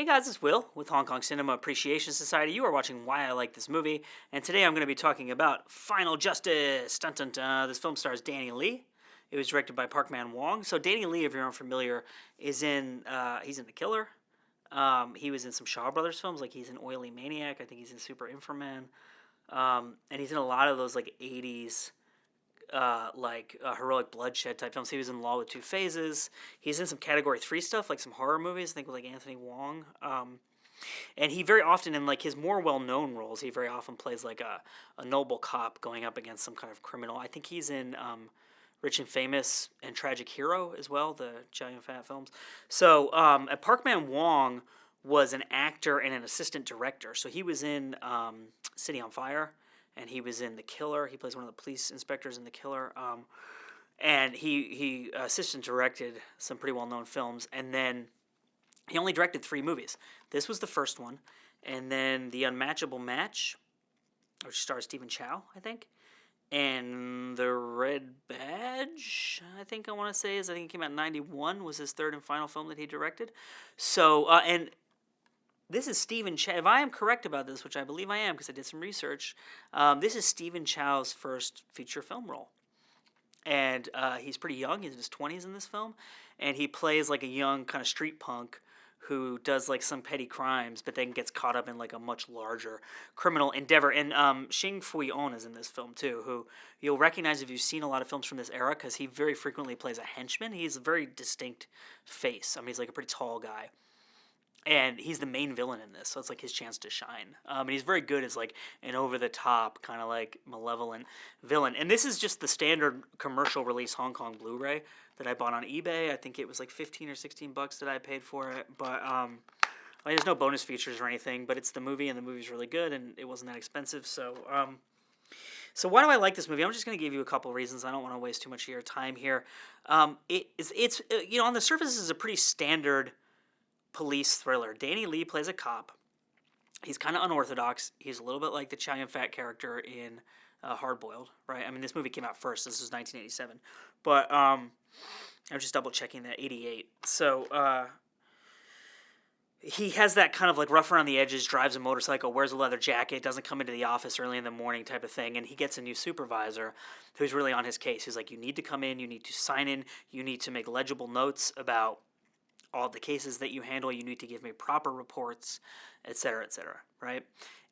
Hey guys, it's Will with Hong Kong Cinema Appreciation Society. You are watching Why I Like This Movie, and today I'm going to be talking about Final Justice. Dun, dun, dun. This film stars Danny Lee. It was directed by Park Man Wong. So Danny Lee, if you're unfamiliar, he's in The Killer. He was in some Shaw Brothers films, like he's in Oily Maniac. I think he's in Super Inframan, and he's in a lot of those like '80s heroic bloodshed type films. He was in Law with Two Phases. He's in some Category 3 stuff, like some horror movies, I think with like Anthony Wong. And he very often, in like his more well-known roles, he very often plays like a noble cop going up against some kind of criminal. I think he's in Rich and Famous and Tragic Hero as well, the Chow Yun-fat films. So Park Man Wong was an actor and an assistant director. So he was in City on Fire, and he was in The Killer. He plays one of the police inspectors in The Killer. And he assistant directed some pretty well-known films. And then he only directed 3 movies. This was the first one. And then The Unmatchable Match, which stars Stephen Chow, I think. And The Red Badge, I think I want to say, I think it came out in 91, was his third and final film that he directed. So, and this is Stephen Chow. If I am correct about this, which I believe I am because I did some research, this is Stephen Chow's first feature film role. And he's pretty young. He's in his 20s in this film. And he plays like a young kind of street punk who does like some petty crimes, but then gets caught up in like a much larger criminal endeavor. And Xing Fui-on is in this film too, who you'll recognize if you've seen a lot of films from this era because he very frequently plays a henchman. He's a very distinct face. I mean, he's like a pretty tall guy. And he's the main villain in this, so it's like his chance to shine. And he's very good as like an over-the-top, kind of like malevolent villain. And this is just the standard commercial release Hong Kong Blu-ray that I bought on eBay. I think it was like 15 or 16 bucks that I paid for it. But there's no bonus features or anything, but it's the movie, and the movie's really good, and it wasn't that expensive. So so why do I like this movie? I'm just going to give you a couple of reasons. I don't want to waste too much of your time here. It's on the surface, this is a pretty standard police thriller. Danny Lee plays a cop. He's kind of unorthodox. He's a little bit like the Chow Yun-fat character in Hard Boiled, right? I mean, this movie came out first. This was 1987. But I was just double checking that, 88. So he has that kind of like rough around the edges, drives a motorcycle, wears a leather jacket, doesn't come into the office early in the morning type of thing, and he gets a new supervisor who's really on his case. He's like, you need to come in, you need to sign in, you need to make legible notes about all the cases that you handle, you need to give me proper reports, etc., right?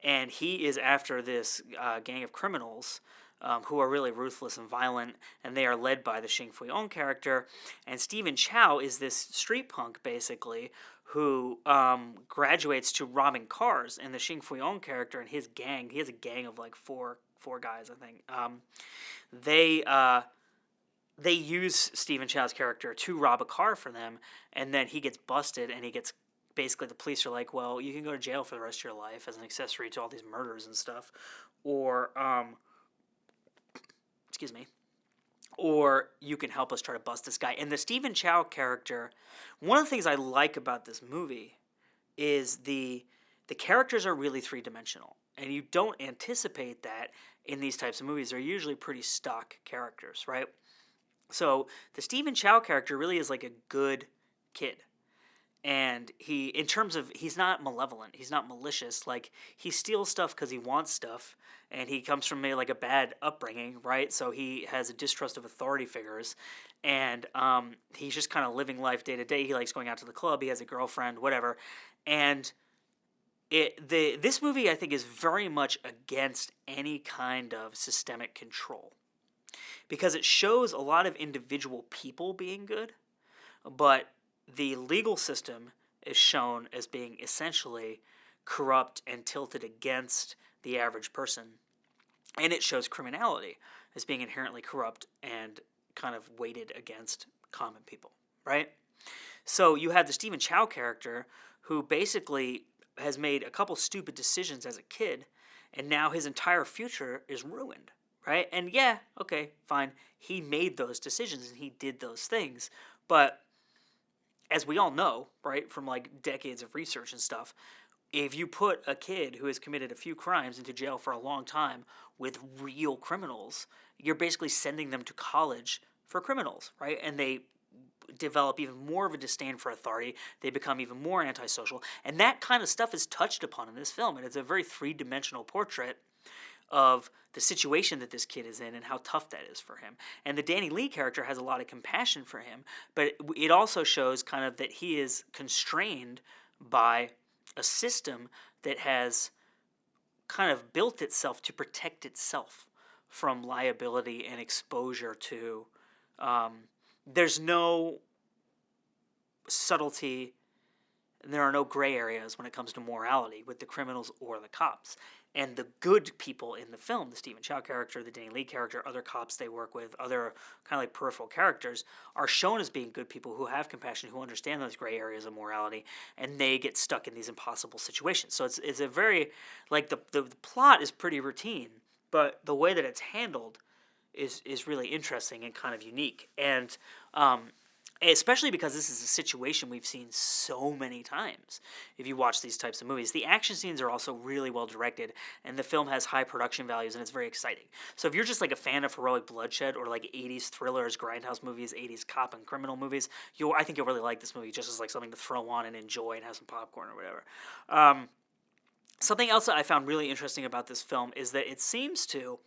And he is after this gang of criminals who are really ruthless and violent, and they are led by the Xing Fui-on character. And Stephen Chow is this street punk, basically, who graduates to robbing cars. And the Xing Fui-on character and his gang, he has a gang of like four guys, I think. They use Stephen Chow's character to rob a car for them, and then he gets busted, and he gets, basically the police are like, well, you can go to jail for the rest of your life as an accessory to all these murders and stuff, or, excuse me, or you can help us try to bust this guy. And the Stephen Chow character, one of the things I like about this movie is the characters are really three-dimensional, and you don't anticipate that in these types of movies. They're usually pretty stock characters, right? So the Stephen Chow character really is like a good kid. And he, in terms of, he's not malevolent, he's not malicious, like he steals stuff because he wants stuff, and he comes from like a bad upbringing, right? So he has a distrust of authority figures, and he's just kind of living life day to day. He likes going out to the club, he has a girlfriend, whatever. And this movie, I think, is very much against any kind of systemic control, because it shows a lot of individual people being good, but the legal system is shown as being essentially corrupt and tilted against the average person. And it shows criminality as being inherently corrupt and kind of weighted against common people, right? So you have the Stephen Chow character who basically has made a couple stupid decisions as a kid, and now his entire future is ruined. Right? And yeah, okay, fine. He made those decisions and he did those things. But as we all know, right, from like decades of research and stuff, if you put a kid who has committed a few crimes into jail for a long time with real criminals, you're basically sending them to college for criminals, right? And they develop even more of a disdain for authority. They become even more antisocial. And that kind of stuff is touched upon in this film. And it's a very three-dimensional portrait of the situation that this kid is in and how tough that is for him. And the Danny Lee character has a lot of compassion for him, but it also shows kind of that he is constrained by a system that has kind of built itself to protect itself from liability and exposure to. There's no subtlety, and there are no gray areas when it comes to morality with the criminals or the cops. And the good people in the film, the Stephen Chow character, the Danny Lee character, other cops they work with, other kind of like peripheral characters, are shown as being good people who have compassion, who understand those gray areas of morality, and they get stuck in these impossible situations. So it's a very, like, the plot is pretty routine, but the way that it's handled is really interesting and kind of unique. And especially because this is a situation we've seen so many times if you watch these types of movies. The action scenes are also really well directed, and the film has high production values, and it's very exciting. So if you're just like a fan of heroic bloodshed or like 80s thrillers, grindhouse movies, 80s cop and criminal movies, I think you'll really like this movie just as like something to throw on and enjoy and have some popcorn or whatever. Something else that I found really interesting about this film is that it seems to,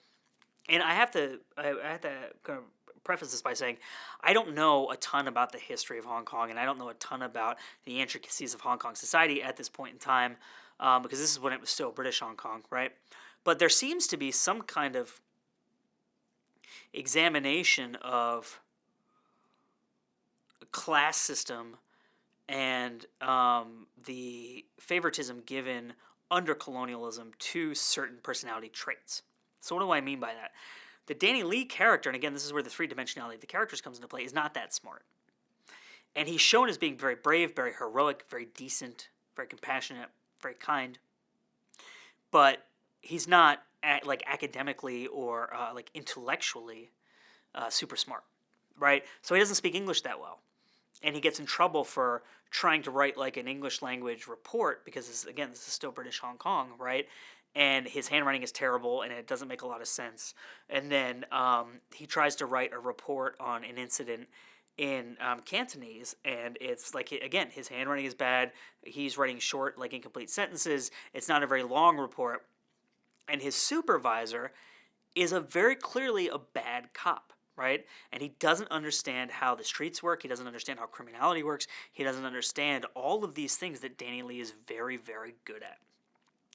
and I have to kind of preface this by saying I don't know a ton about the history of Hong Kong, and I don't know a ton about the intricacies of Hong Kong society at this point in time, because this is when it was still British Hong Kong, right? But there seems to be some kind of examination of a class system and the favoritism given under colonialism to certain personality traits. So what do I mean by that? The Danny Lee character, and again, this is where the three-dimensionality of the characters comes into play, is not that smart. And he's shown as being very brave, very heroic, very decent, very compassionate, very kind. But he's not like academically or like intellectually super smart, right? So he doesn't speak English that well. And he gets in trouble for trying to write like an English language report because, this is still British Hong Kong, right? And his handwriting is terrible, and it doesn't make a lot of sense. And then he tries to write a report on an incident in Cantonese, and it's like, again, his handwriting is bad. He's writing short, like incomplete sentences. It's not a very long report. And his supervisor is very clearly a bad cop, right? And he doesn't understand how the streets work. He doesn't understand how criminality works. He doesn't understand all of these things that Danny Lee is very, very good at.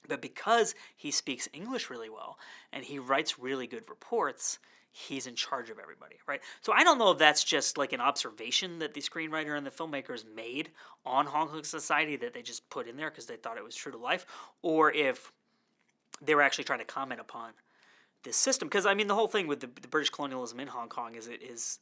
But because he speaks English really well and he writes really good reports, he's in charge of everybody, right? So I don't know if that's just like an observation that the screenwriter and the filmmakers made on Hong Kong society that they just put in there because they thought it was true to life, or if they were actually trying to comment upon this system. Because, I mean, the whole thing with the British colonialism in Hong Kong is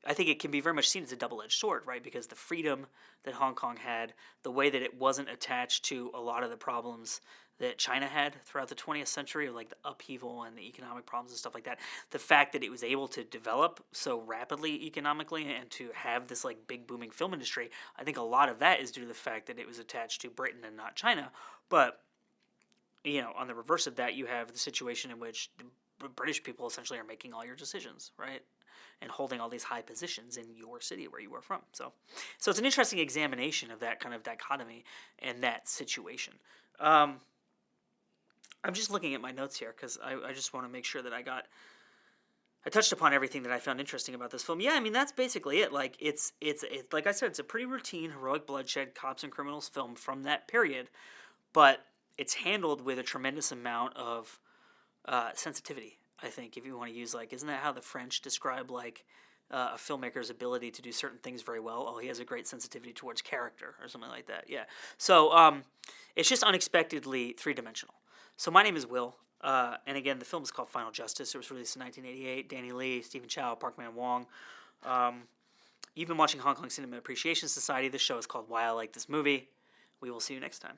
I think it can be very much seen as a double-edged sword, right? Because the freedom that Hong Kong had, the way that it wasn't attached to a lot of the problems that China had throughout the 20th century, like the upheaval and the economic problems and stuff like that, the fact that it was able to develop so rapidly economically and to have this like big booming film industry, I think a lot of that is due to the fact that it was attached to Britain and not China. But, on the reverse of that, you have the situation in which the British people essentially are making all your decisions, right? And holding all these high positions in your city where you were from. So it's an interesting examination of that kind of dichotomy and that situation. I'm just looking at my notes here because I just want to make sure that I touched upon everything that I found interesting about this film. Yeah, I mean, that's basically it. Like, it's like I said, it's a pretty routine heroic bloodshed cops and criminals film from that period, but it's handled with a tremendous amount of sensitivity. I think, if you want to use, like, isn't that how the French describe, like, a filmmaker's ability to do certain things very well? Oh, he has a great sensitivity towards character, or something like that, yeah. So, it's just unexpectedly three-dimensional. So my name is Will, and again, the film is called Final Justice. It was released in 1988. Danny Lee, Stephen Chow, Park Man-wong. You've been watching Hong Kong Cinema Appreciation Society. This show is called Why I Like This Movie. We will see you next time.